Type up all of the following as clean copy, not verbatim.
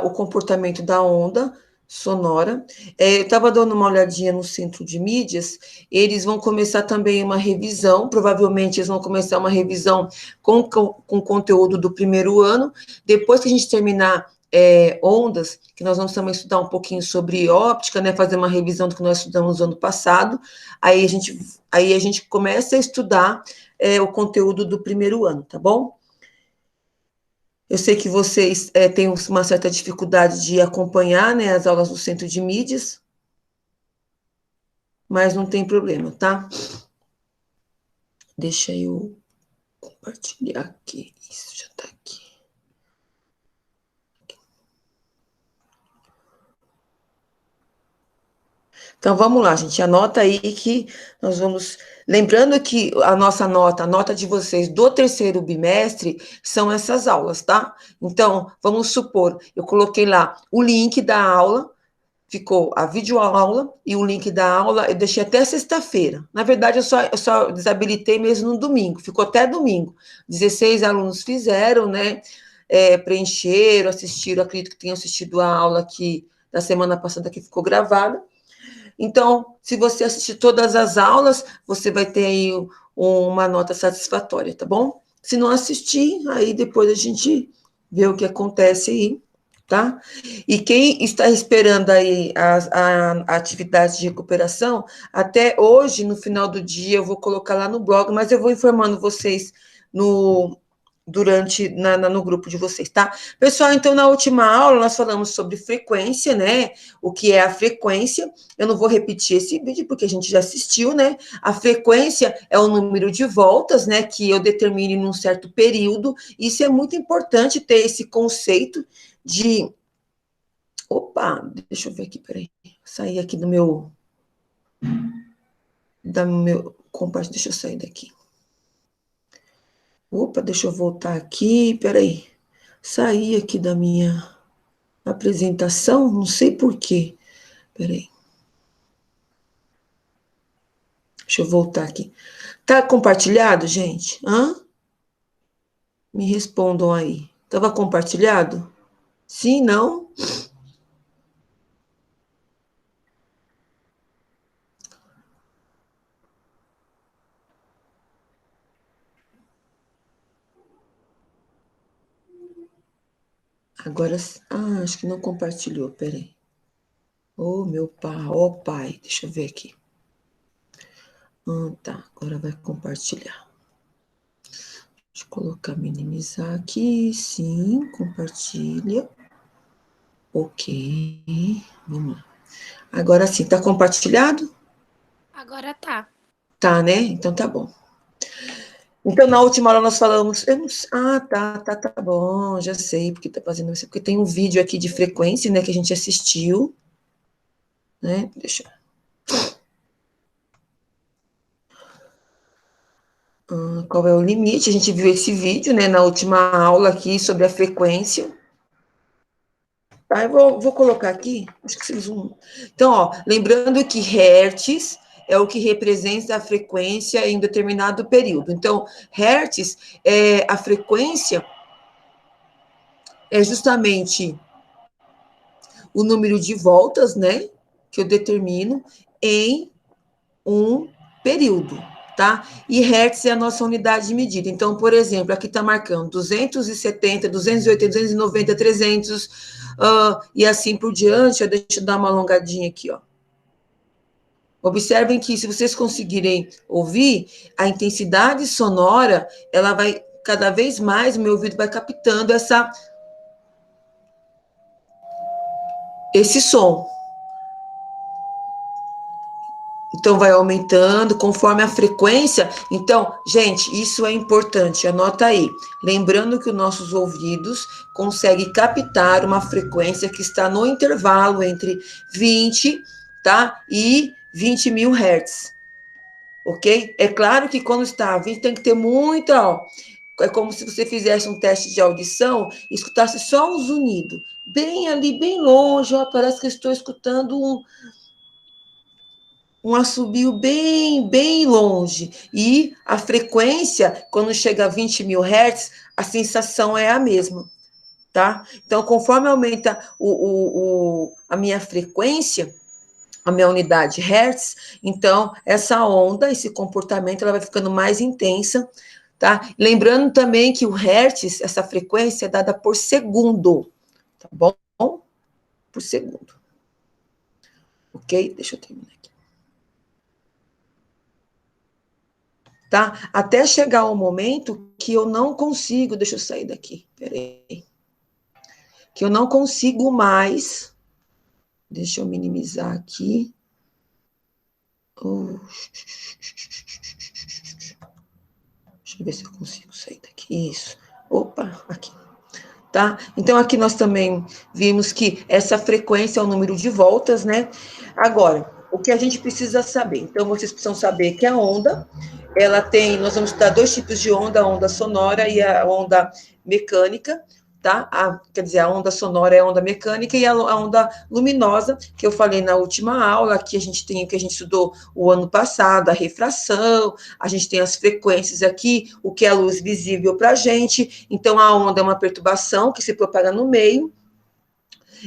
o comportamento da onda sonora. Eu estava dando uma olhadinha no Centro de Mídias, eles vão começar também uma revisão, provavelmente eles vão começar uma revisão com conteúdo do primeiro ano, depois que a gente terminar ondas, que nós vamos também estudar um pouquinho sobre óptica, né, fazer uma revisão do que nós estudamos no ano passado, aí a gente começa a estudar o conteúdo do primeiro ano, tá bom? Eu sei que vocês têm uma certa dificuldade de acompanhar, né, as aulas do Centro de Mídias, mas não tem problema, tá? Deixa eu compartilhar aqui. Isso já está aqui. Então, vamos lá, gente. Anota aí que nós vamos... Lembrando que a nossa nota, a nota de vocês do terceiro bimestre, são essas aulas, tá? Então, vamos supor, eu coloquei lá o link da aula, ficou a videoaula e o link da aula, eu deixei até sexta-feira. Na verdade, eu só desabilitei mesmo no domingo, ficou até domingo. 16 alunos fizeram, né? Preencheram, assistiram, acredito que tenham assistido a aula aqui da semana passada que ficou gravada. Então, se você assistir todas as aulas, você vai ter aí uma nota satisfatória, tá bom? Se não assistir, aí depois a gente vê o que acontece aí, tá? E quem está esperando aí a atividade de recuperação, até hoje, no final do dia, eu vou colocar lá no blog, mas eu vou informando vocês no grupo de vocês, tá? Pessoal, então, na última aula, nós falamos sobre frequência, né? O que é a frequência? Eu não vou repetir esse vídeo, porque a gente já assistiu, né? A frequência é o número de voltas, né? Que eu determine num certo período. Isso é muito importante ter esse conceito de... Opa, deixa eu ver aqui, peraí. Sair aqui do meu... Deixa eu sair daqui. Opa, deixa eu voltar aqui, peraí. Saí aqui da minha apresentação, não sei por quê. Peraí. Deixa eu voltar aqui. Tá compartilhado, gente? Hã? Me respondam aí. Tava compartilhado? Sim, não? Agora, acho que não compartilhou, peraí. Oh, meu pai, oh, pai, deixa eu ver aqui. Tá, agora vai compartilhar. Deixa eu colocar, minimizar aqui, sim, compartilha. Ok, vamos lá. Agora sim, tá compartilhado? Agora tá. Tá, né? Então tá bom. Então, na última aula nós falamos... tá bom, já sei porque tá fazendo isso. Porque tem um vídeo aqui de frequência, né, que a gente assistiu. Né? Deixa eu... qual é o limite? A gente viu esse vídeo, né, na última aula aqui sobre a frequência. Tá, eu vou colocar aqui, acho que vocês vão... Então, ó, lembrando que hertz é o que representa a frequência em determinado período. Então, hertz a frequência é justamente o número de voltas, né, que eu determino em um período, tá? E hertz é a nossa unidade de medida. Então, por exemplo, aqui está marcando 270, 280, 290, 300, e assim por diante. Deixa eu dar uma alongadinha aqui, ó. Observem que, se vocês conseguirem ouvir, a intensidade sonora, ela vai, cada vez mais, o meu ouvido vai captando esse som. Então, vai aumentando conforme a frequência. Então, gente, isso é importante, anota aí. Lembrando que os nossos ouvidos conseguem captar uma frequência que está no intervalo entre 20, tá? E 20 mil hertz, ok? É claro que quando está a 20, tem que ter muita, ó. É como se você fizesse um teste de audição e escutasse só um zunido. Bem ali, bem longe, ó, parece que eu estou escutando um assobio bem, bem longe. E a frequência, quando chega a 20 mil hertz, a sensação é a mesma. tá? Então, conforme aumenta a minha frequência, a minha unidade Hertz, então, essa onda, esse comportamento, ela vai ficando mais intensa, tá? Lembrando também que o Hertz, essa frequência, é dada por segundo, tá bom? Por segundo. Ok? Deixa eu terminar aqui. Tá? Até chegar o momento que eu não consigo, deixa eu sair daqui, peraí. Que eu não consigo mais, deixa eu minimizar aqui. Deixa eu ver se eu consigo sair daqui. Isso. Opa, aqui. Tá? Então, aqui nós também vimos que essa frequência é o número de voltas, né? Agora, o que a gente precisa saber? Então, vocês precisam saber que a onda, ela tem, nós vamos estudar dois tipos de onda, a onda sonora e a onda mecânica, tá? Quer dizer, a onda sonora é a onda mecânica e a onda luminosa, que eu falei na última aula, que a gente tem, que a gente estudou o ano passado, a refração, a gente tem as frequências aqui, o que é a luz visível para a gente. Então, a onda é uma perturbação que se propaga no meio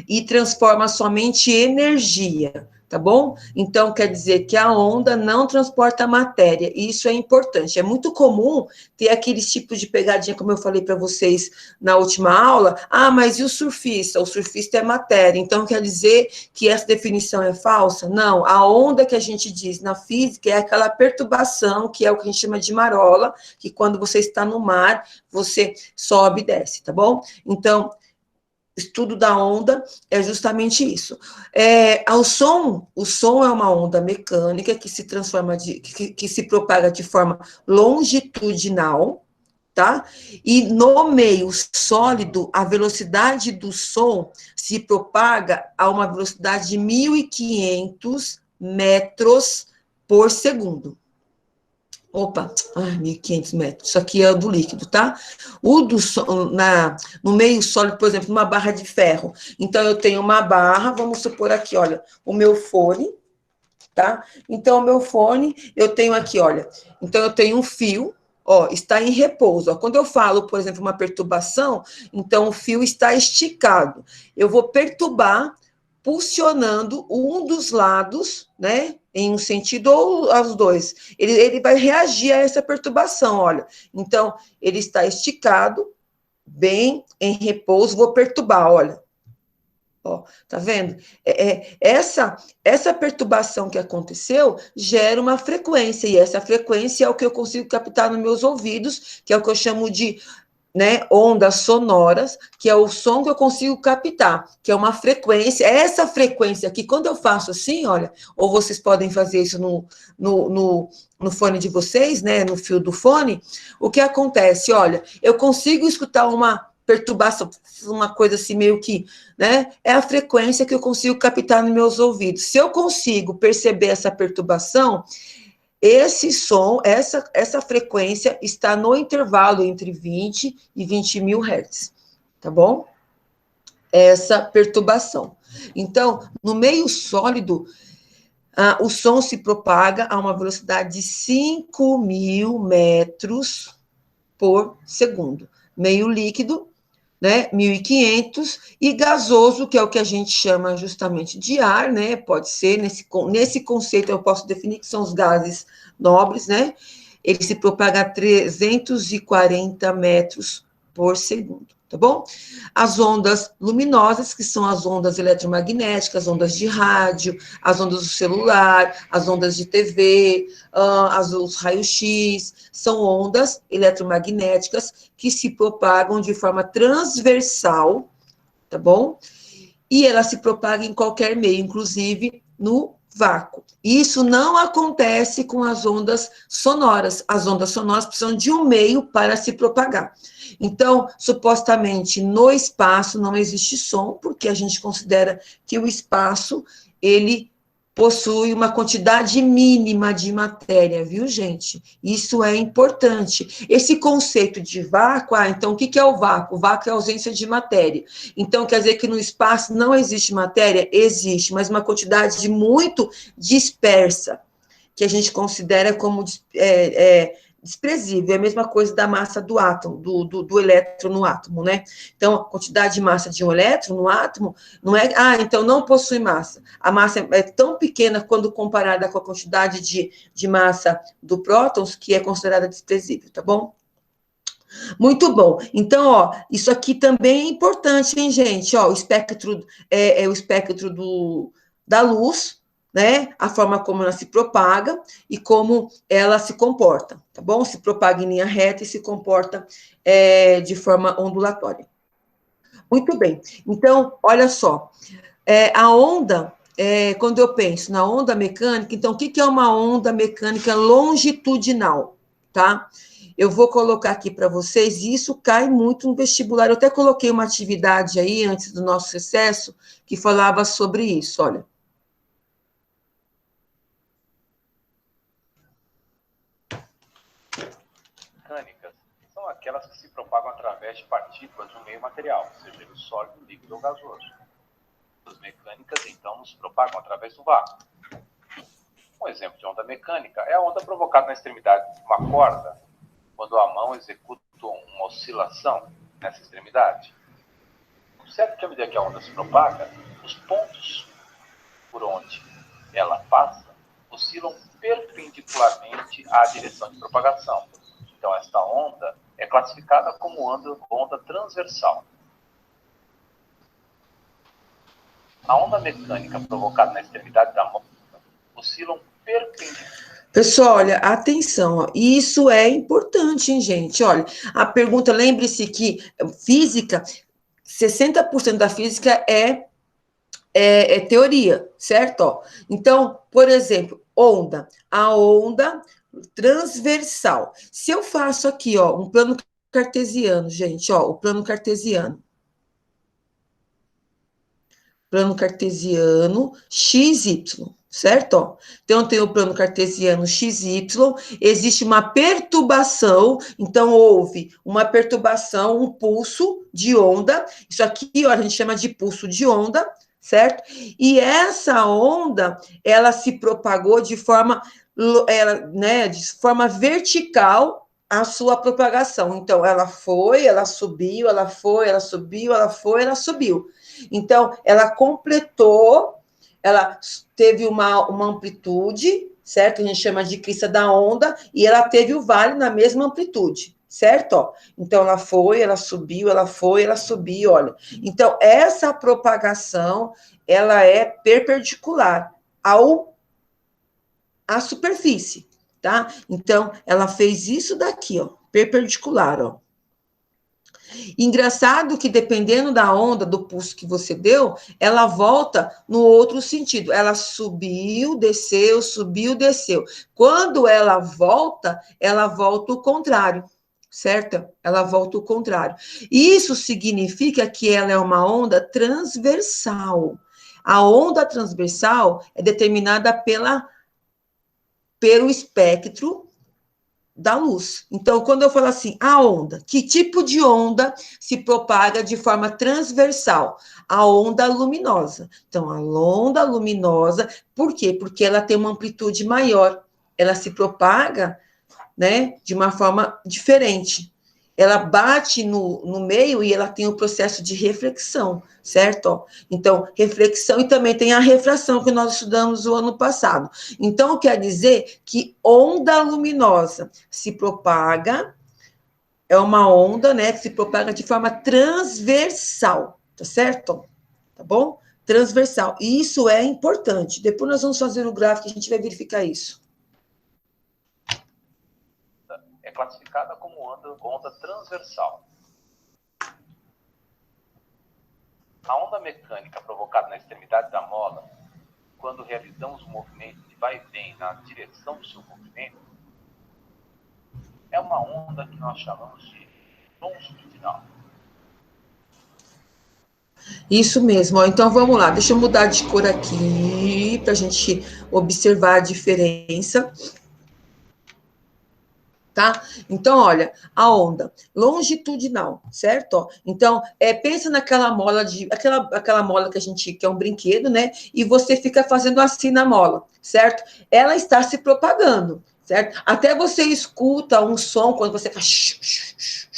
e transforma somente energia, tá bom? Então, quer dizer que a onda não transporta matéria, e isso é importante. É muito comum ter aqueles tipos de pegadinha, como eu falei para vocês na última aula. Ah, mas e o surfista? O surfista é matéria, então quer dizer que essa definição é falsa? Não, a onda que a gente diz na física é aquela perturbação, que é o que a gente chama de marola, que quando você está no mar, você sobe e desce, tá bom? Então, estudo da onda é justamente isso. O som é uma onda mecânica que se transforma, que se propaga de forma longitudinal, tá? E no meio sólido, a velocidade do som se propaga a uma velocidade de 1.500 metros por segundo. Opa, 1.500 metros. Isso aqui é o do líquido, tá? No meio sólido, por exemplo, numa barra de ferro. Então, eu tenho uma barra, vamos supor aqui, olha, o meu fone, tá? Então, o meu fone, eu tenho aqui, olha, então eu tenho um fio, ó, está em repouso. Ó. Quando eu falo, por exemplo, uma perturbação, então o fio está esticado. Eu vou perturbar pulsionando um dos lados, né, em um sentido ou aos dois. Ele vai reagir a essa perturbação, olha. Então, ele está esticado, bem em repouso, vou perturbar, olha. Ó, tá vendo? Essa perturbação que aconteceu gera uma frequência, e essa frequência é o que eu consigo captar nos meus ouvidos, que é o que eu chamo de, né, ondas sonoras, que é o som que eu consigo captar, que é uma frequência. Essa frequência aqui, quando eu faço assim, olha, ou vocês podem fazer isso no fone de vocês, né, no fio do fone, o que acontece? Olha, eu consigo escutar uma perturbação, uma coisa assim meio que, né, é a frequência que eu consigo captar nos meus ouvidos. Se eu consigo perceber essa perturbação, esse som, essa frequência está no intervalo entre 20 e 20 mil hertz, tá bom? Essa perturbação. Então, no meio sólido, o som se propaga a uma velocidade de 5.000 metros por segundo. Meio líquido, né, 1.500, e gasoso, que é o que a gente chama justamente de ar, né, pode ser, nesse conceito eu posso definir que são os gases nobres, né, ele se propaga a 340 metros por segundo, tá bom? As ondas luminosas, que são as ondas eletromagnéticas, ondas de rádio, as ondas do celular, as ondas de TV, os raios-x, são ondas eletromagnéticas que se propagam de forma transversal, tá bom? E ela se propaga em qualquer meio, inclusive no vácuo. Isso não acontece com as ondas sonoras. As ondas sonoras precisam de um meio para se propagar. Então, supostamente, no espaço não existe som, porque a gente considera que o espaço, ele possui uma quantidade mínima de matéria, viu, gente? Isso é importante. Esse conceito de vácuo, então, o que é o vácuo? O vácuo é a ausência de matéria. Então, quer dizer que no espaço não existe matéria? Existe, mas uma quantidade muito dispersa, que a gente considera como desprezível, é a mesma coisa da massa do átomo, do elétron no átomo, né? Então, a quantidade de massa de um elétron no átomo não é, então não possui massa. A massa é tão pequena quando comparada com a quantidade de massa do prótons que é considerada desprezível, tá bom? Muito bom. Então, ó, isso aqui também é importante, hein, gente? Ó, o espectro é o espectro da luz, né? A forma como ela se propaga e como ela se comporta, tá bom? Se propaga em linha reta e se comporta de forma ondulatória. Muito bem. Então, olha só, a onda, quando eu penso na onda mecânica, então, o que é uma onda mecânica longitudinal, tá? Eu vou colocar aqui para vocês, e isso cai muito no vestibular. Eu até coloquei uma atividade aí, antes do nosso recesso, que falava sobre isso, olha. Mecânicas são aquelas que se propagam através de partículas de um meio material, seja ele sólido, líquido ou gasoso. As mecânicas, então, se propagam através do vácuo. Um exemplo de onda mecânica é a onda provocada na extremidade de uma corda, quando a mão executa uma oscilação nessa extremidade. Observe que à medida que a onda se propaga, os pontos por onde ela passa oscilam perpendicularmente à direção de propagação. Então, esta onda é classificada como onda transversal. A onda mecânica provocada na extremidade da mão oscilam perpendicularmente. Pessoal, olha, atenção, ó, isso é importante, hein, gente? Olha, a pergunta, lembre-se que física, 60% da física é teoria, certo? Ó, então, por exemplo, onda, a onda transversal. Se eu faço aqui, ó, um plano cartesiano, gente, ó, o plano cartesiano. Plano cartesiano XY, certo? Ó, então, eu tenho o plano cartesiano XY, existe uma perturbação, então houve uma perturbação, um pulso de onda, isso aqui, ó, a gente chama de pulso de onda, certo? E essa onda, ela se propagou de forma, de forma vertical a sua propagação. Então, ela foi, ela subiu, ela foi, ela subiu, ela foi, ela subiu. Então, ela completou, ela teve uma amplitude, certo? A gente chama de crista da onda, e ela teve o vale na mesma amplitude, certo? Ó, então, ela foi, ela subiu, ela foi, ela subiu, olha. Então, essa propagação, ela é perpendicular à superfície, tá? Então, ela fez isso daqui, ó, perpendicular, ó. Engraçado que, dependendo da onda, do pulso que você deu, ela volta no outro sentido. Ela subiu, desceu. Quando ela volta o contrário, certo? Ela volta o contrário. Isso significa que ela é uma onda transversal. A onda transversal é determinada pelo espectro da luz. Então, quando eu falo assim, a onda, que tipo de onda se propaga de forma transversal? A onda luminosa. Então, a onda luminosa, por quê? Porque ela tem uma amplitude maior, ela se propaga, né, de uma forma diferente. Ela bate no meio e ela tem o processo de reflexão, certo? Então, reflexão e também tem a refração que nós estudamos o ano passado. Então, quer dizer que onda luminosa se propaga, é uma onda, né, que se propaga de forma transversal, tá certo? Tá bom? Transversal. E isso é importante. Depois nós vamos fazer o gráfico e a gente vai verificar isso. É classificada como onda transversal. A onda mecânica provocada na extremidade da mola, quando realizamos um movimento de vai e vem na direção do seu movimento, é uma onda que nós chamamos de longitudinal. Isso mesmo, ó. Então vamos lá, deixa eu mudar de cor aqui para a gente observar a diferença. Tá? Então, olha, a onda longitudinal, certo? Ó, então, pensa naquela mola aquela mola que a gente que é um brinquedo, né? E você fica fazendo assim na mola, certo? Ela está se propagando, certo? Até você escuta um som quando você faz,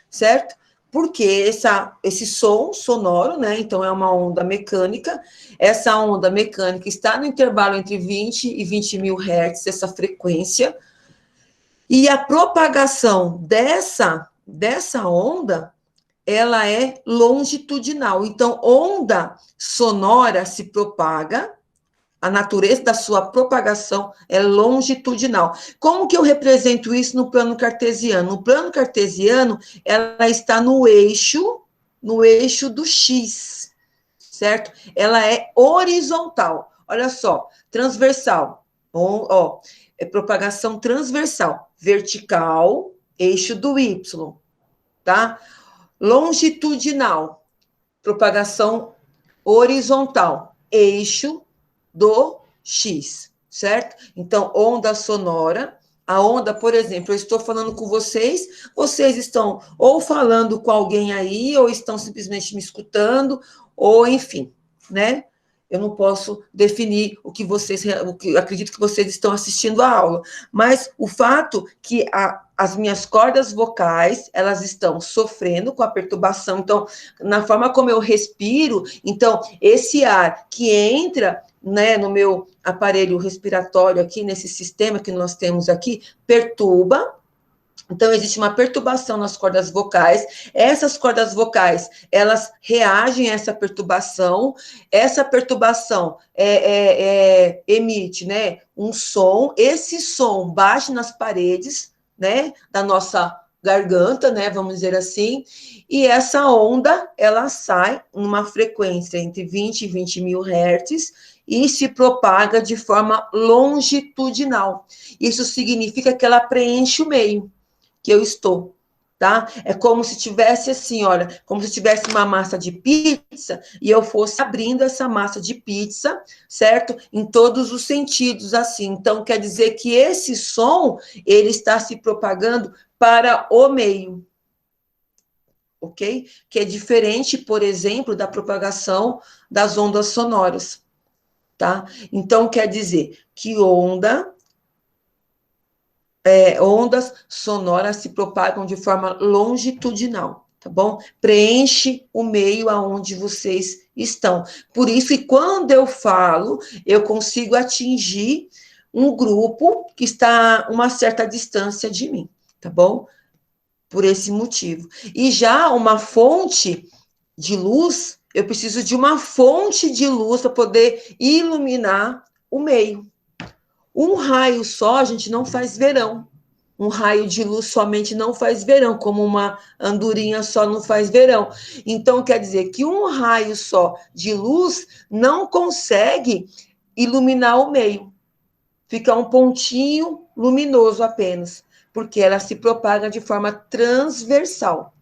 certo? Porque esse som sonoro, né? Então, é uma onda mecânica. Essa onda mecânica está no intervalo entre 20 e 20 mil hertz, essa frequência. E a propagação dessa onda, ela é longitudinal. Então, onda sonora se propaga, a natureza da sua propagação é longitudinal. Como que eu represento isso no plano cartesiano? No plano cartesiano, ela está no eixo do X, certo? Ela é horizontal. Olha só, transversal. Ó, é propagação transversal, vertical, eixo do Y, tá? Longitudinal, propagação horizontal, eixo do X, certo? Então, onda sonora, a onda, por exemplo, eu estou falando com vocês, vocês estão ou falando com alguém aí, ou estão simplesmente me escutando, ou enfim, né? Eu não posso definir o que acredito que vocês estão assistindo a aula, mas o fato que as minhas cordas vocais, elas estão sofrendo com a perturbação, então, na forma como eu respiro, então, esse ar que entra, né, no meu aparelho respiratório aqui, nesse sistema que nós temos aqui, perturba. Então, existe uma perturbação nas cordas vocais. Essas cordas vocais, elas reagem a essa perturbação. Essa perturbação emite, né, um som. Esse som bate nas paredes, né, da nossa garganta, né, vamos dizer assim. E essa onda, ela sai numa frequência entre 20 e 20 mil hertz e se propaga de forma longitudinal. Isso significa que ela preenche o meio que eu estou, tá? É como se tivesse assim, olha, como se tivesse uma massa de pizza e eu fosse abrindo essa massa de pizza, certo? Em todos os sentidos, assim. Então, quer dizer que esse som, ele está se propagando para o meio, ok? Que é diferente, por exemplo, da propagação das ondas sonoras, tá? Então, quer dizer que ondas sonoras se propagam de forma longitudinal, tá bom? Preenche o meio aonde vocês estão. Por isso, e quando eu falo, eu consigo atingir um grupo que está a uma certa distância de mim, tá bom? Por esse motivo. E já uma fonte de luz, eu preciso de uma fonte de luz para poder iluminar o meio. Um raio só, a gente não faz verão. Um raio de luz somente não faz verão, como uma andorinha só não faz verão. Então, quer dizer que um raio só de luz não consegue iluminar o meio. Fica um pontinho luminoso apenas, porque ela se propaga de forma transversal.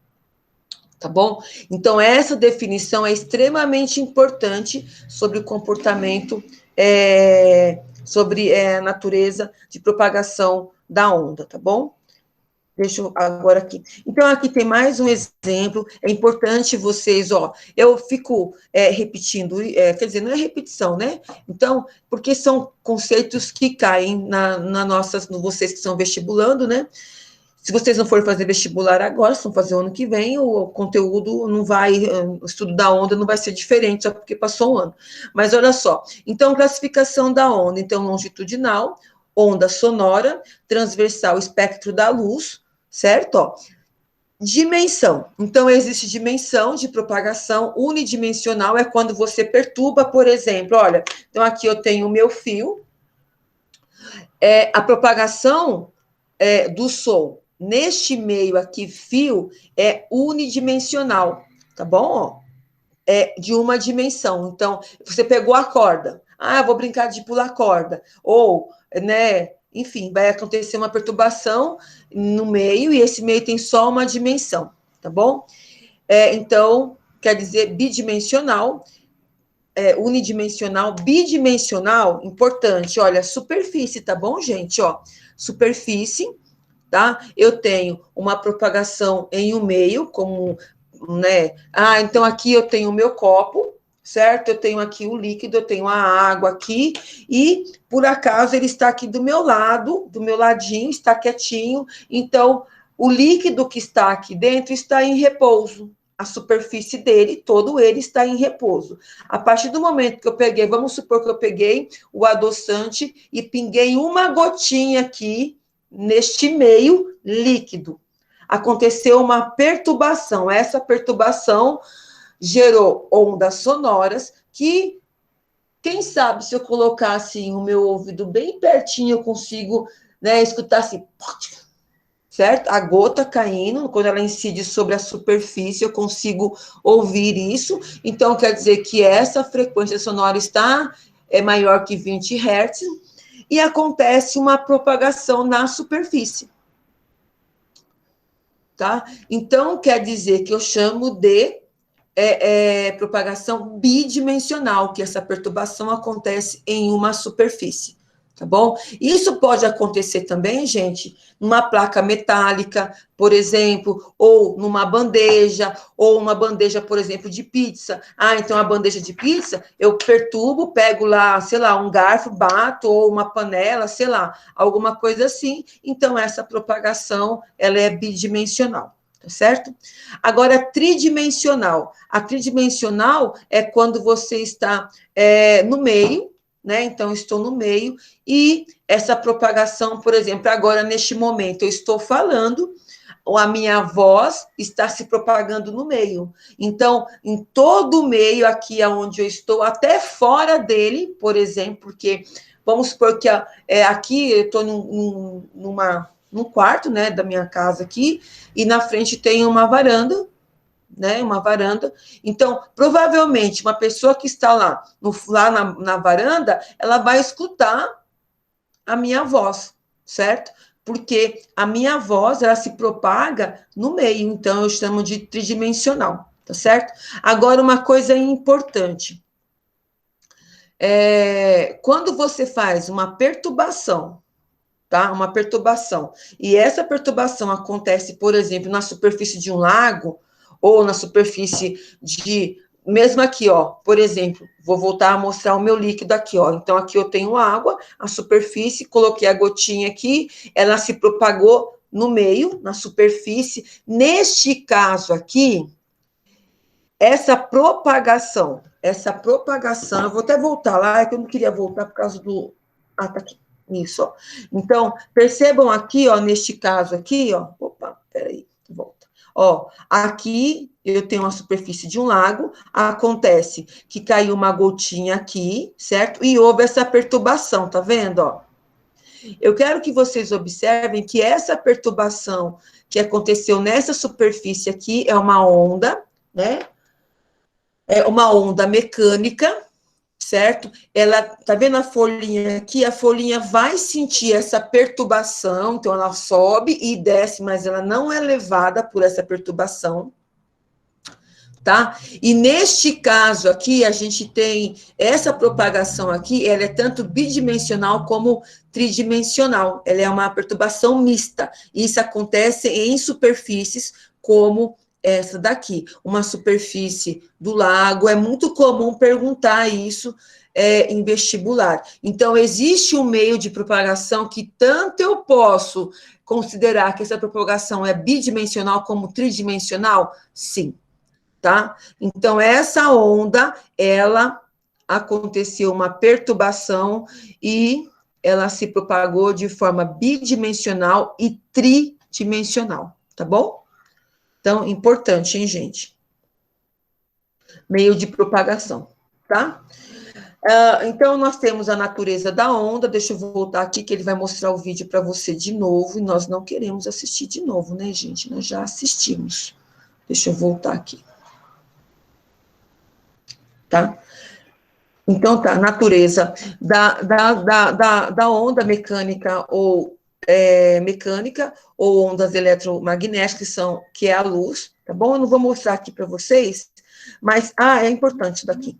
Tá bom? Então, essa definição é extremamente importante sobre o comportamento, sobre a natureza de propagação da onda, tá bom? Deixa eu agora aqui. Então, aqui tem mais um exemplo. É importante vocês, eu fico repetindo, quer dizer, não é repetição, né? Então, porque são conceitos que caem vocês que estão vestibulando, né? Se vocês não forem fazer vestibular agora, se vão fazer o ano que vem, o conteúdo não vai, o estudo da onda não vai ser diferente, só porque passou um ano. Mas olha só, então, classificação da onda, então, longitudinal, onda sonora, transversal, espectro da luz, certo? Dimensão. Então, existe dimensão de propagação unidimensional, é quando você perturba, por exemplo, olha, então aqui eu tenho o meu fio, a propagação do som neste meio aqui, fio, é unidimensional, tá bom? É de uma dimensão. Então, você pegou a corda. Eu vou brincar de pular corda. Ou, né, enfim, vai acontecer uma perturbação no meio e esse meio tem só uma dimensão, tá bom? Então, quer dizer bidimensional, unidimensional, bidimensional, importante, olha, superfície, tá bom, gente? Superfície, tá? Eu tenho uma propagação em um meio, como, né? Então aqui eu tenho o meu copo, certo? Eu tenho aqui o líquido, eu tenho a água aqui, e por acaso ele está aqui do meu lado, do meu ladinho, está quietinho, então o líquido que está aqui dentro está em repouso. A superfície dele, todo ele está em repouso. A partir do momento que eu peguei, vamos supor que eu peguei o adoçante e pinguei uma gotinha aqui neste meio líquido. Aconteceu uma perturbação. Essa perturbação gerou ondas sonoras que, quem sabe, se eu colocar assim o meu ouvido bem pertinho, eu consigo, né, escutar assim, certo? A gota caindo, quando ela incide sobre a superfície, eu consigo ouvir isso. Então, quer dizer que essa frequência sonora está maior que 20 Hz e acontece uma propagação na superfície. Tá? Então, quer dizer que eu chamo de propagação bidimensional, que essa perturbação acontece em uma superfície, tá bom? Isso pode acontecer também, gente, numa placa metálica, por exemplo, ou numa bandeja, ou uma bandeja, por exemplo, de pizza. Ah, então a bandeja de pizza, eu perturbo, pego lá, sei lá, um garfo, bato, ou uma panela, sei lá, alguma coisa assim. Então, essa propagação, ela é bidimensional. Tá certo? Agora, tridimensional. A tridimensional é quando você está no meio, né? Então, estou no meio, e essa propagação, por exemplo, agora, neste momento, eu estou falando, ou a minha voz está se propagando no meio. Então, em todo o meio, aqui onde eu estou, até fora dele, por exemplo, porque vamos supor que aqui eu estou num quarto, né, da minha casa aqui, e na frente tem uma varanda, né, uma varanda. Então, provavelmente, uma pessoa que está lá na varanda, ela vai escutar a minha voz, certo? Porque a minha voz, ela se propaga no meio, então eu chamo de tridimensional, tá certo? Agora, uma coisa importante. Quando você faz uma perturbação, tá? Uma perturbação. E essa perturbação acontece, por exemplo, na superfície de um lago ou na superfície mesmo aqui, ó, por exemplo, vou voltar a mostrar o meu líquido aqui, ó. Então, aqui eu tenho água, a superfície, coloquei a gotinha aqui, ela se propagou no meio, na superfície. Neste caso aqui, essa propagação, eu vou até voltar lá, é que eu não queria voltar por causa do... Ah, tá aqui. Isso, ó. Então, percebam aqui, ó, neste caso aqui, ó. Opa, peraí, volta. Ó, aqui eu tenho a superfície de um lago, acontece que caiu uma gotinha aqui, certo? E houve essa perturbação, tá vendo, ó? Eu quero que vocês observem que essa perturbação que aconteceu nessa superfície aqui é uma onda, né? É uma onda mecânica, certo? Ela, tá vendo a folhinha aqui? A folhinha vai sentir essa perturbação, então ela sobe e desce, mas ela não é levada por essa perturbação, tá? E neste caso aqui, a gente tem essa propagação aqui, ela é tanto bidimensional como tridimensional, ela é uma perturbação mista, isso acontece em superfícies como essa daqui, uma superfície do lago, é muito comum perguntar isso em vestibular. Então, existe um meio de propagação que tanto eu posso considerar que essa propagação é bidimensional como tridimensional? Sim, tá? Então, essa onda, ela aconteceu uma perturbação e ela se propagou de forma bidimensional e tridimensional, tá bom? Então, importante, hein, gente? Meio de propagação, tá? Então, nós temos a natureza da onda. Deixa eu voltar aqui, que ele vai mostrar o vídeo para você de novo. E nós não queremos assistir de novo, né, gente? Nós já assistimos. Deixa eu voltar aqui. Tá? Então, tá, natureza da onda mecânica ou mecânica ou ondas eletromagnéticas, que é a luz, tá bom? Eu não vou mostrar aqui para vocês, mas, é importante isso daqui.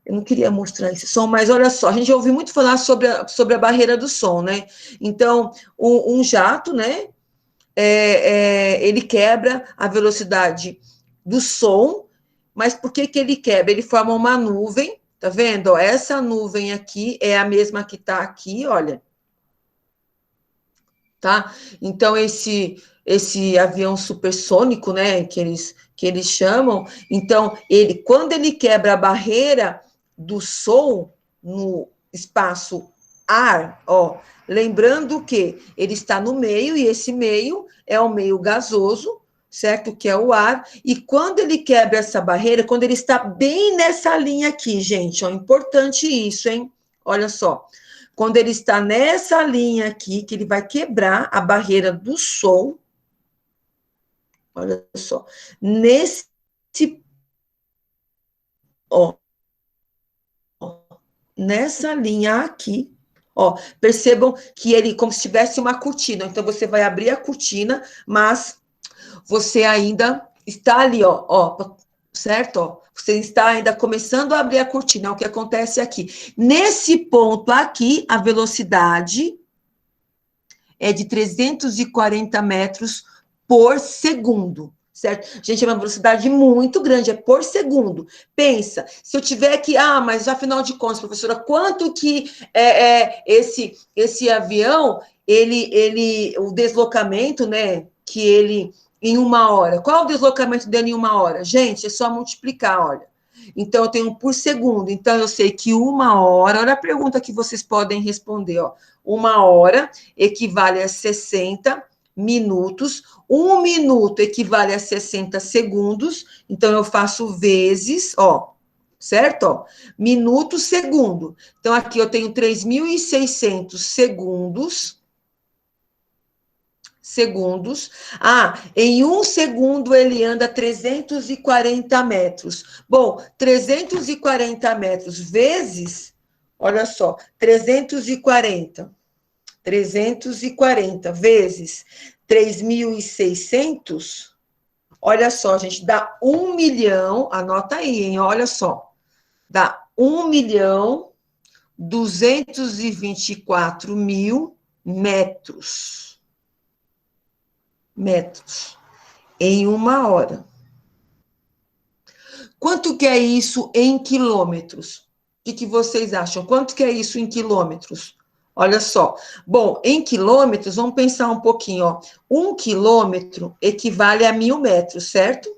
Eu não queria mostrar esse som, mas olha só, a gente já ouviu muito falar sobre a barreira do som, né? Então, um jato, né, ele quebra a velocidade do som Mas por que que ele quebra? Ele forma uma nuvem, tá vendo? Ó, essa nuvem aqui é a mesma que tá aqui, olha. Tá? Então, esse avião supersônico, né, que eles chamam, então, quando ele quebra a barreira do som no espaço ar, ó, lembrando que ele está no meio, e esse meio é o meio gasoso, certo? Que é o ar, e quando ele quebra essa barreira, quando ele está bem nessa linha aqui, gente, ó, importante isso, hein? Olha só. Quando ele está nessa linha aqui, que ele vai quebrar a barreira do som, olha só, nesse, ó, nessa linha aqui, ó, percebam que ele, como se tivesse uma cortina, então você vai abrir a cortina, mas você ainda está ali, ó, certo? Ó, você está ainda começando a abrir a cortina, é o que acontece aqui. Nesse ponto aqui, a velocidade é de 340 metros por segundo, certo? Gente, é uma velocidade muito grande, é por segundo. Pensa, se eu tiver que, mas afinal de contas, professora, quanto que esse avião, o deslocamento, né, que ele, em uma hora, qual é o deslocamento dele em uma hora? Gente, é só multiplicar, olha. Então, eu tenho por segundo. Então, eu sei que uma hora, olha a pergunta que vocês podem responder, ó. Uma hora equivale a 60 minutos, 1 minuto equivale a 60 segundos, então eu faço vezes, ó, certo? Ó, minuto, segundo. Então, aqui eu tenho 3.600 segundos. Em 1 segundo ele anda 340 metros. Bom, 340 metros vezes, olha só, 340 vezes 3.600, olha só, gente, dá 1 milhão, anota aí, hein, olha só, dá 1.224.000 metros. Metros em uma hora. Quanto que é isso em quilômetros? O que vocês acham? Quanto que é isso em quilômetros? Olha só. Bom, em quilômetros, vamos pensar um pouquinho, ó. 1 quilômetro equivale a 1.000 metros, certo?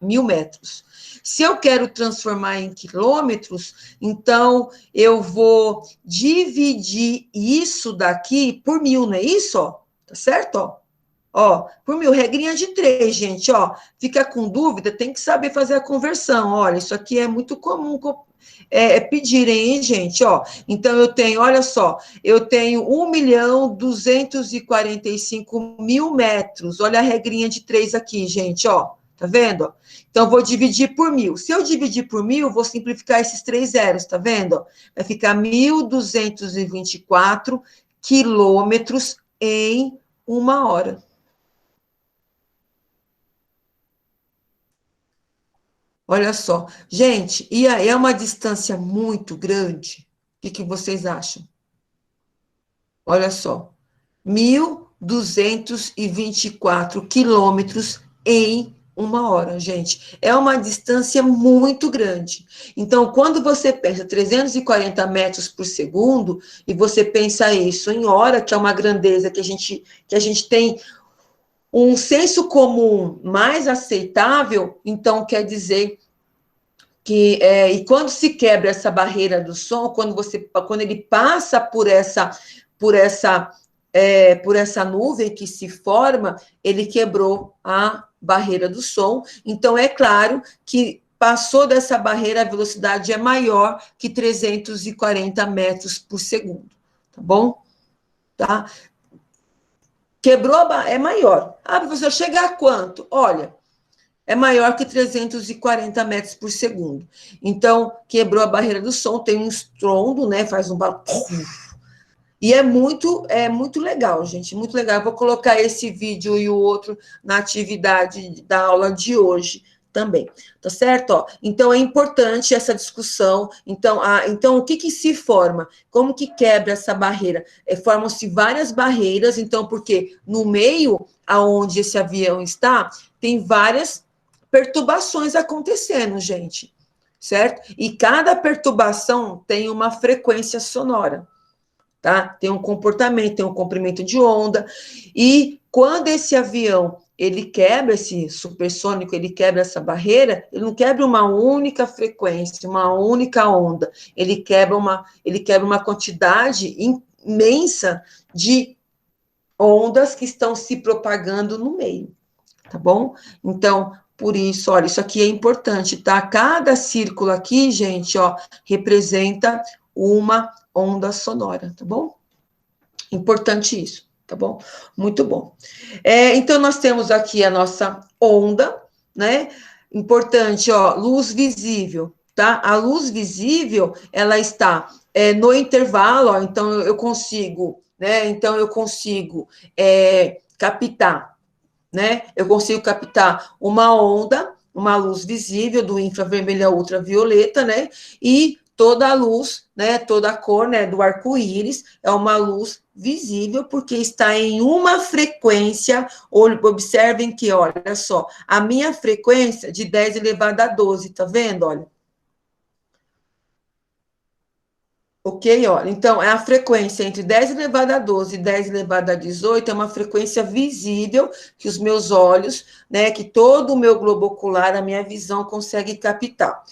1.000 metros. Se eu quero transformar em quilômetros, então eu vou dividir isso daqui por 1.000, não é isso? Ó? Tá certo? Ó, por 1.000, regrinha de 3, gente, ó. Fica com dúvida, tem que saber fazer a conversão. Olha, isso aqui é muito comum pedirem, hein, gente, ó. Então, eu tenho, olha só, eu tenho 1.245.000 metros. Olha a regrinha de 3 aqui, gente, ó. Tá vendo? Então, vou dividir por 1.000. Se eu dividir por 1.000, vou simplificar esses 3 zeros, tá vendo? Vai ficar 1.224 quilômetros em uma hora. Olha só. Gente, e aí é uma distância muito grande? O que vocês acham? Olha só. 1.224 quilômetros em uma hora, gente. É uma distância muito grande. Então, quando você pensa 340 metros por segundo, e você pensa isso em hora, que é uma grandeza que a gente tem um senso comum mais aceitável, então quer dizer que e quando se quebra essa barreira do som, quando ele passa por essa nuvem que se forma, ele quebrou a barreira do som. Então é claro que passou dessa barreira, a velocidade é maior que 340 metros por segundo, tá bom? Tá? Quebrou, é maior. Professor, chega a quanto? Olha, é maior que 340 metros por segundo. Então, quebrou a barreira do som, tem um estrondo, né? Faz um barulho. E é muito legal, gente, muito legal. Eu vou colocar esse vídeo e o outro na atividade da aula de hoje também, tá certo? Ó, então, é importante essa discussão. Então, o que se forma? Como que quebra essa barreira? Formam-se várias barreiras, então, porque no meio aonde esse avião está, tem várias perturbações acontecendo, gente, certo? E cada perturbação tem uma frequência sonora, tá? Tem um comportamento, tem um comprimento de onda, e quando esse avião, ele quebra esse supersônico, ele quebra essa barreira, ele não quebra uma única frequência, uma única onda, ele quebra uma quantidade imensa de ondas que estão se propagando no meio, tá bom? Então, por isso, olha, isso aqui é importante, tá? Cada círculo aqui, gente, ó, representa uma onda sonora, tá bom? Importante isso, tá bom? Muito bom. Então, nós temos aqui a nossa onda, né? Importante, ó, luz visível, tá? A luz visível, ela está no intervalo, ó, então eu consigo, né? Então, eu consigo captar, né? Eu consigo captar uma onda, uma luz visível do infravermelho ao ultravioleta, né? E toda a luz, né? Toda a cor, né? Do arco-íris é uma luz visível porque está em uma frequência. Observem que, olha só, a minha frequência de 10 elevado a 12, tá vendo? Olha. Ok, olha, então, é a frequência entre 10 elevado a 12 e 10 elevado a 18, é uma frequência visível que os meus olhos, né, que todo o meu globo ocular, a minha visão consegue captar.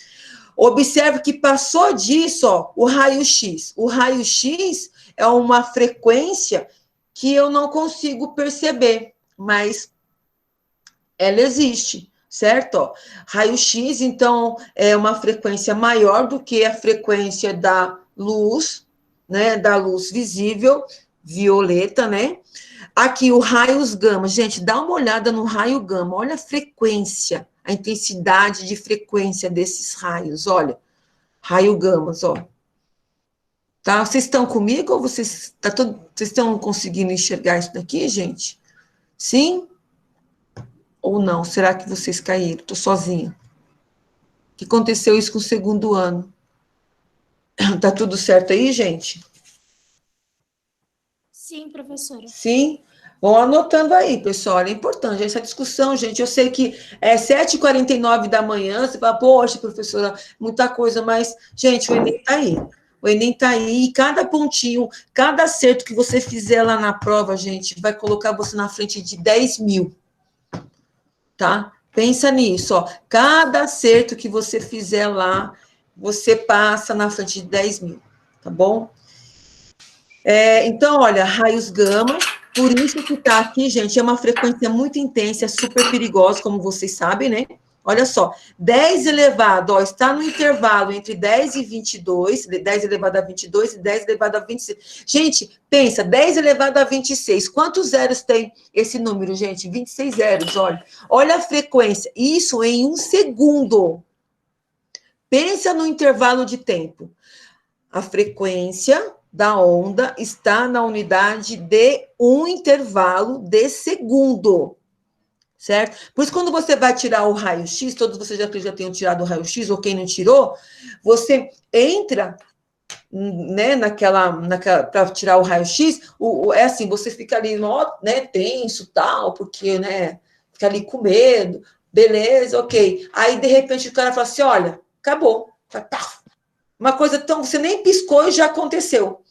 Observe que passou disso, ó, o raio-x. O raio-x é uma frequência que eu não consigo perceber, mas ela existe, certo? Raio-x, então, é uma frequência maior do que a frequência da luz, né, da luz visível, violeta, né? Aqui, o raios gama. Gente, dá uma olhada no raio gama. Olha a frequência, a intensidade de frequência desses raios. Olha, raio gamas, ó. Tá? Vocês estão comigo ou vocês estão conseguindo enxergar isso daqui, gente? Sim ou não? Será que vocês caíram? Estou sozinha. Que aconteceu isso com o segundo ano? Tá tudo certo aí, gente? Sim, professora. Sim? Vão anotando aí, pessoal, é importante essa discussão, gente. Eu sei que é 7h49 da manhã, você fala, poxa, professora, muita coisa, mas, gente, o Enem está aí. O Enem está aí, e cada pontinho, cada acerto que você fizer lá na prova, gente, vai colocar você na frente de 10 mil, tá? Pensa nisso, ó. Cada acerto que você fizer lá, você passa na frente de 10 mil, tá bom? Então, olha, raios gama, por isso que está aqui, gente, é uma frequência muito intensa, é super perigosa, como vocês sabem, né? Olha só, 10 elevado, ó, está no intervalo entre 10 e 22, 10 elevado a 22 e 10 elevado a 26. Gente, pensa, 10 elevado a 26, quantos zeros tem esse número, gente? 26 zeros, olha. Olha a frequência, isso em 1 segundo. Pensa no intervalo de tempo. A frequência da onda está na unidade de um intervalo de segundo, certo? Por isso, quando você vai tirar o raio-x, todos vocês já tenham tirado o raio-x, ou quem não tirou, você entra, né, para tirar o raio-x, é assim, você fica ali, né, tenso, tal, porque, né, fica ali com medo, beleza, ok. Aí, de repente, o cara fala assim, olha, acabou, tá. Uma coisa tão, você nem piscou e já aconteceu,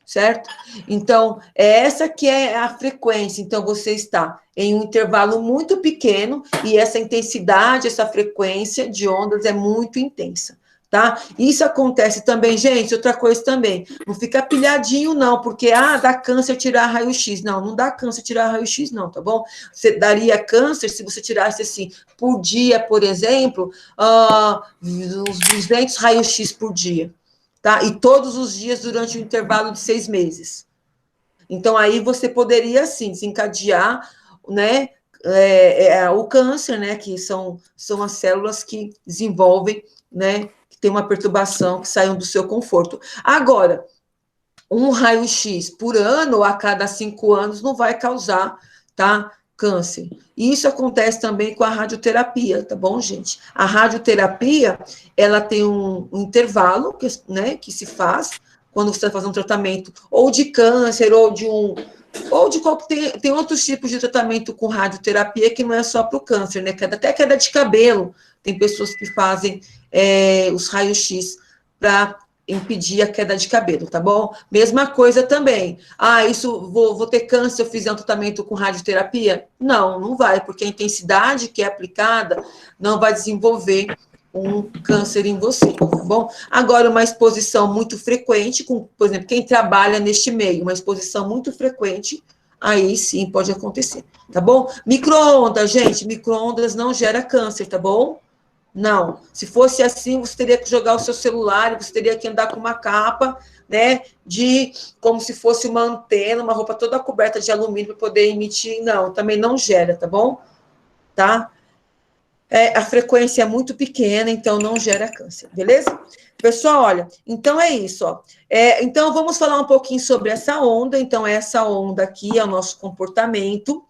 certo? Então, essa que é a frequência. Então, você está em um intervalo muito pequeno e essa intensidade, essa frequência de ondas é muito intensa, tá? Isso acontece também, gente, outra coisa também, não fica pilhadinho não, porque, dá câncer tirar raio-x. Não, não dá câncer tirar raio-x não, tá bom? Você daria câncer se você tirasse, assim, por dia, por exemplo, uns 200 raios-x por dia, tá? E todos os dias durante um intervalo de 6 meses. Então, aí você poderia, sim, desencadear, né, o câncer, né, que são as células que desenvolvem, né, que tem uma perturbação, que saiam do seu conforto. Agora, um raio-x por ano, ou a cada 5 anos, não vai causar, tá, câncer. E isso acontece também com a radioterapia, tá bom, gente? A radioterapia, ela tem um intervalo, né, que se faz quando você está fazendo um tratamento ou de câncer ou de Ou tem outros tipos de tratamento com radioterapia que não é só para o câncer, né? Até queda de cabelo. Tem pessoas que fazem os raios-x para impedir a queda de cabelo, tá bom? Mesma coisa também. Ah, vou ter câncer se eu fizer um tratamento com radioterapia? Não, não vai, porque a intensidade que é aplicada não vai desenvolver um câncer em você, tá bom? Agora, uma exposição muito frequente, por exemplo, quem trabalha neste meio, uma exposição muito frequente, aí sim pode acontecer, tá bom? Micro-ondas, gente, micro-ondas não gera câncer, tá bom? Não. Se fosse assim, você teria que jogar o seu celular, você teria que andar com uma capa, né, como se fosse uma antena, uma roupa toda coberta de alumínio para poder emitir. Não, também não gera, tá bom? Tá? A frequência é muito pequena, então não gera câncer, beleza? Pessoal, olha, então é isso, ó. Então, vamos falar um pouquinho sobre essa onda. Então, essa onda aqui é o nosso comportamento.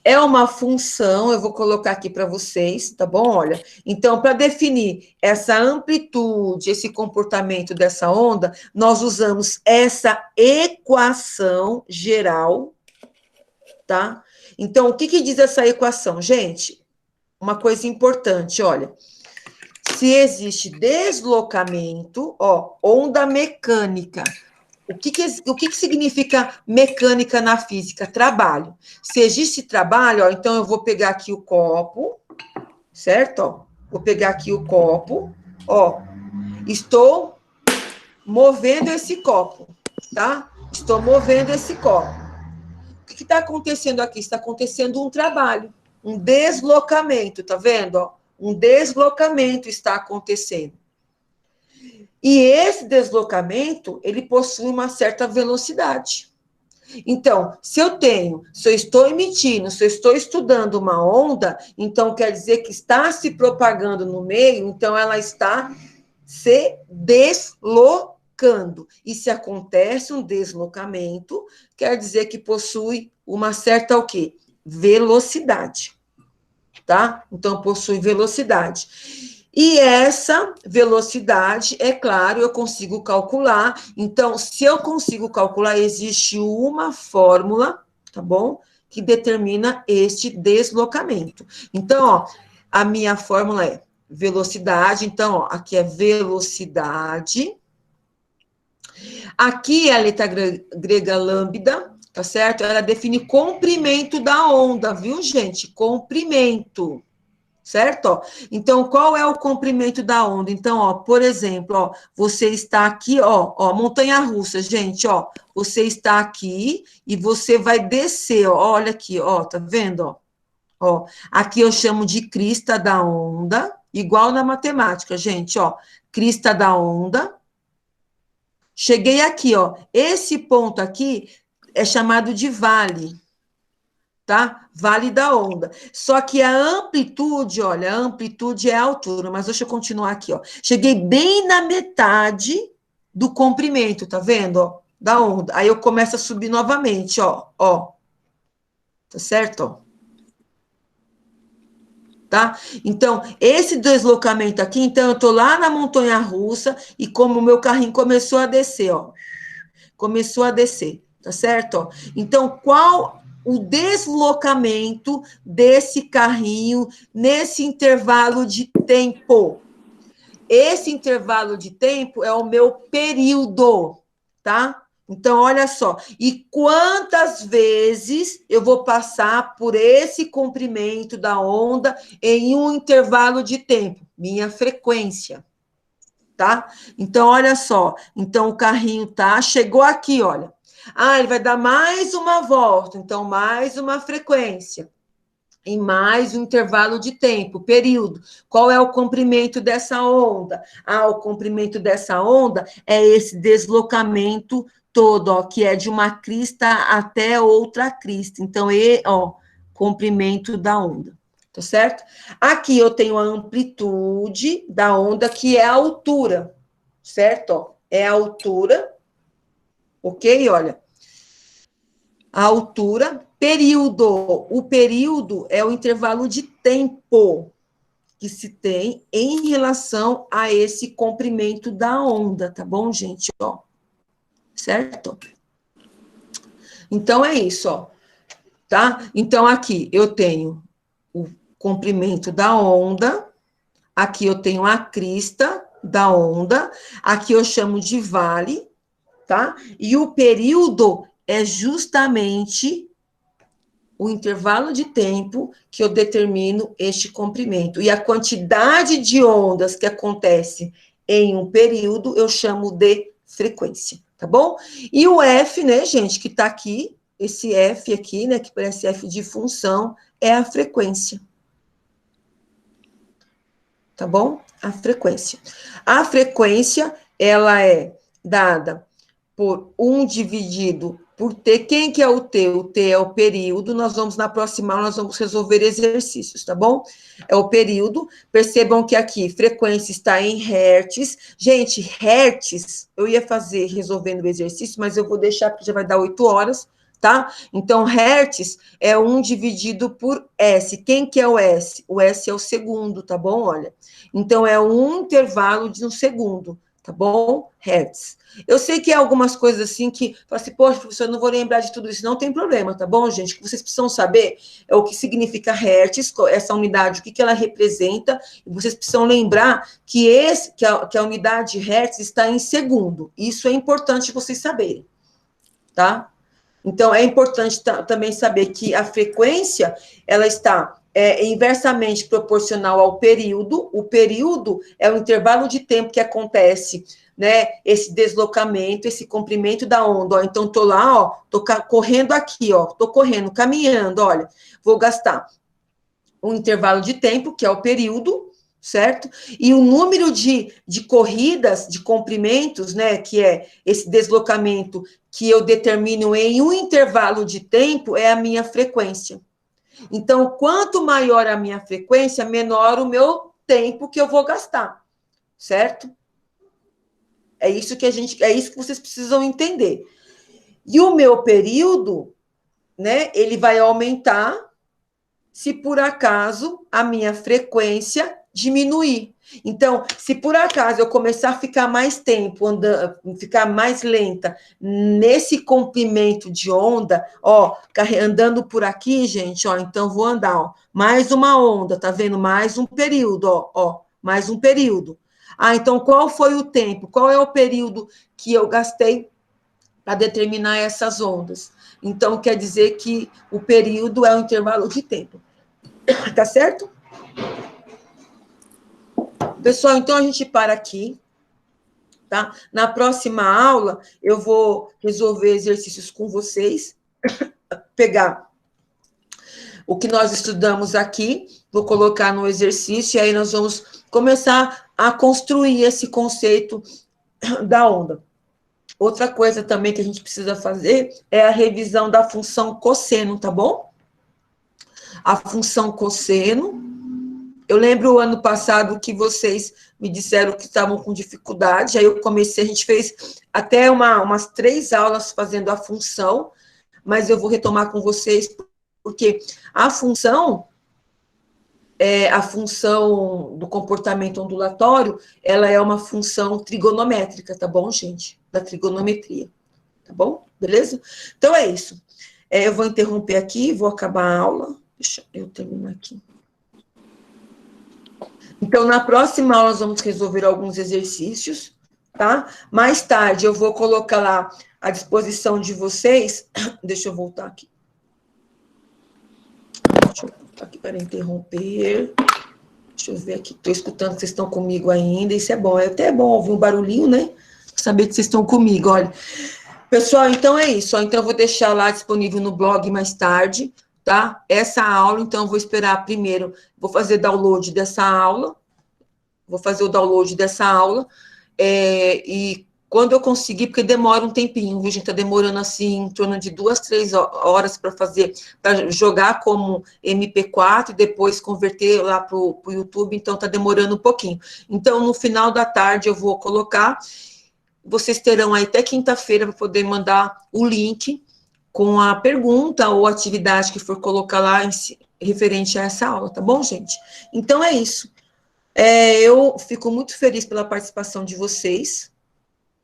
É uma função, eu vou colocar aqui para vocês, tá bom? Olha, então, para definir essa amplitude, esse comportamento dessa onda, nós usamos essa equação geral, tá? Então, o que diz essa equação, gente? Uma coisa importante, olha, se existe deslocamento, ó, onda mecânica, o que significa mecânica na física? Trabalho. Se existe trabalho, ó, então eu vou pegar aqui o copo, certo? Ó, vou pegar aqui o copo, ó, estou movendo esse copo, tá? Estou movendo esse copo. O que está acontecendo aqui? Está acontecendo um trabalho, um deslocamento, tá vendo? Ó? Um deslocamento está acontecendo. E esse deslocamento, ele possui uma certa velocidade. Então, se eu estou emitindo, se eu estou estudando uma onda, então quer dizer que está se propagando no meio, então ela está se deslocando. E se acontece um deslocamento, quer dizer que possui uma certa o quê? Velocidade. Tá? Então, possui velocidade. E essa velocidade, é claro, eu consigo calcular. Então, se eu consigo calcular, existe uma fórmula, tá bom? Que determina este deslocamento. Então, ó, a minha fórmula é velocidade. Então, ó, aqui é velocidade. Aqui é a letra grega lambda, tá certo? Ela define comprimento da onda, viu, gente? Comprimento. Certo? Ó, então, qual é o comprimento da onda? Então, ó, por exemplo, ó, você está aqui, ó, montanha-russa, gente, ó, você está aqui e você vai descer, ó, olha aqui, ó, tá vendo, ó, aqui eu chamo de crista da onda, igual na matemática, gente, ó, crista da onda. Cheguei aqui, ó, esse ponto aqui é chamado de vale, tá? Vale da onda. Só que a amplitude, olha, a amplitude é a altura, mas deixa eu continuar aqui, ó. Cheguei bem na metade do comprimento, tá vendo, ó, da onda. Aí eu começo a subir novamente, ó. Tá certo, ó? Tá? Então, esse deslocamento aqui, então eu tô lá na montanha-russa e como o meu carrinho começou a descer, ó. Começou a descer, tá certo? Ó? Então, qual o deslocamento desse carrinho nesse intervalo de tempo? Esse intervalo de tempo é o meu período, tá? Então, olha só. E quantas vezes eu vou passar por esse comprimento da onda em um intervalo de tempo? Minha frequência. Tá? Então, olha só. Então, o carrinho chegou aqui, olha. Ah, ele vai dar mais uma volta, então, mais uma frequência. E mais um intervalo de tempo, período. Qual é o comprimento dessa onda? Ah, o comprimento dessa onda é esse deslocamento todo, ó, que é de uma crista até outra crista. Então, ó, comprimento da onda. Tá certo? Aqui eu tenho a amplitude da onda, que é a altura, certo? Ó, é a altura, ok? Olha, a altura, período. O período é o intervalo de tempo que se tem em relação a esse comprimento da onda, tá bom, gente? Ó, certo? Então, é isso, ó, tá? Então, aqui eu tenho o comprimento da onda, aqui eu tenho a crista da onda, aqui eu chamo de vale, tá? E o período é justamente o intervalo de tempo que eu determino este comprimento. E a quantidade de ondas que acontece em um período, eu chamo de frequência, tá bom? E o F, né, gente, que tá aqui, esse F aqui, né, que parece F de função, é a frequência. Tá bom? A frequência. A frequência, ela é dada por 1 dividido por T. Quem que é o T? O T é o período. Nós vamos, na próxima aula, nós vamos resolver exercícios, tá bom? É o período. Percebam que aqui, frequência está em hertz. Gente, hertz, eu ia fazer resolvendo o exercício, mas eu vou deixar, porque já vai dar 8 horas, tá? Então, hertz é 1 dividido por S. Quem que é o S? O S é o segundo, tá bom? Olha. Então, é um intervalo de 1 segundo, tá bom? Hertz. Eu sei que há algumas coisas assim que, fala assim, poxa, professor, eu não vou lembrar de tudo isso. Não tem problema, tá bom, gente? O que vocês precisam saber é o que significa hertz, essa unidade, o que ela representa, e vocês precisam lembrar que, que a unidade hertz está em segundo. Isso é importante vocês saberem, tá? Então, é importante também saber que a frequência, ela está inversamente proporcional ao período. O período é o intervalo de tempo que acontece, né, esse deslocamento, esse comprimento da onda. Ó. Então, estou lá, ó, estou correndo aqui, ó, estou correndo, caminhando, olha, vou gastar um intervalo de tempo, que é o período, certo? E o número de corridas, de comprimentos, né, que é esse deslocamento que eu determino em um intervalo de tempo, é a minha frequência. Então, quanto maior a minha frequência, menor o meu tempo que eu vou gastar, certo? É isso que vocês precisam entender. E o meu período, né, ele vai aumentar se por acaso a minha frequência diminuir. Então, se por acaso eu começar a ficar mais tempo andando, ficar mais lenta nesse comprimento de onda, ó, andando por aqui, gente, ó, então vou andar, ó, mais uma onda, tá vendo? Mais um período, ó, mais um período. Ah, então qual foi o tempo? Qual é o período que eu gastei para determinar essas ondas? Então, quer dizer que o período é o intervalo de tempo. Tá certo? Pessoal, então a gente para aqui, tá? Na próxima aula, eu vou resolver exercícios com vocês, pegar o que nós estudamos aqui, vou colocar no exercício, e aí nós vamos começar a construir esse conceito da onda. Outra coisa também que a gente precisa fazer é a revisão da função cosseno, tá bom? A função cosseno. Eu lembro o ano passado que vocês me disseram que estavam com dificuldade, aí eu comecei, a gente fez até umas 3 aulas fazendo a função, mas eu vou retomar com vocês, porque a função do comportamento ondulatório, ela é uma função trigonométrica, tá bom, gente? Da trigonometria, tá bom? Beleza? Então, é isso. Eu vou interromper aqui, vou acabar a aula. Deixa eu terminar aqui. Então, na próxima aula, nós vamos resolver alguns exercícios, tá? Mais tarde, eu vou colocar lá à disposição de vocês. Deixa eu voltar aqui. Deixa eu voltar aqui para interromper. Deixa eu ver aqui. Estou escutando que vocês estão comigo ainda. Isso é bom. É até bom ouvir um barulhinho, né? Saber que vocês estão comigo. Olha. Pessoal, então é isso. Então, eu vou deixar lá disponível no blog mais tarde, tá? Essa aula, então, eu vou esperar primeiro, vou fazer download dessa aula, e quando eu conseguir, porque demora um tempinho, viu, gente? Tá demorando, assim, em torno de 2, 3 horas para fazer, para jogar como MP4 e depois converter lá pro YouTube, então tá demorando um pouquinho. Então, no final da tarde, eu vou colocar, vocês terão aí até quinta-feira para poder mandar o link com a pergunta ou atividade que for colocar lá referente a essa aula, tá bom, gente? Então, é isso. Eu fico muito feliz pela participação de vocês,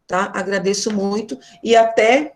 tá? Agradeço muito e até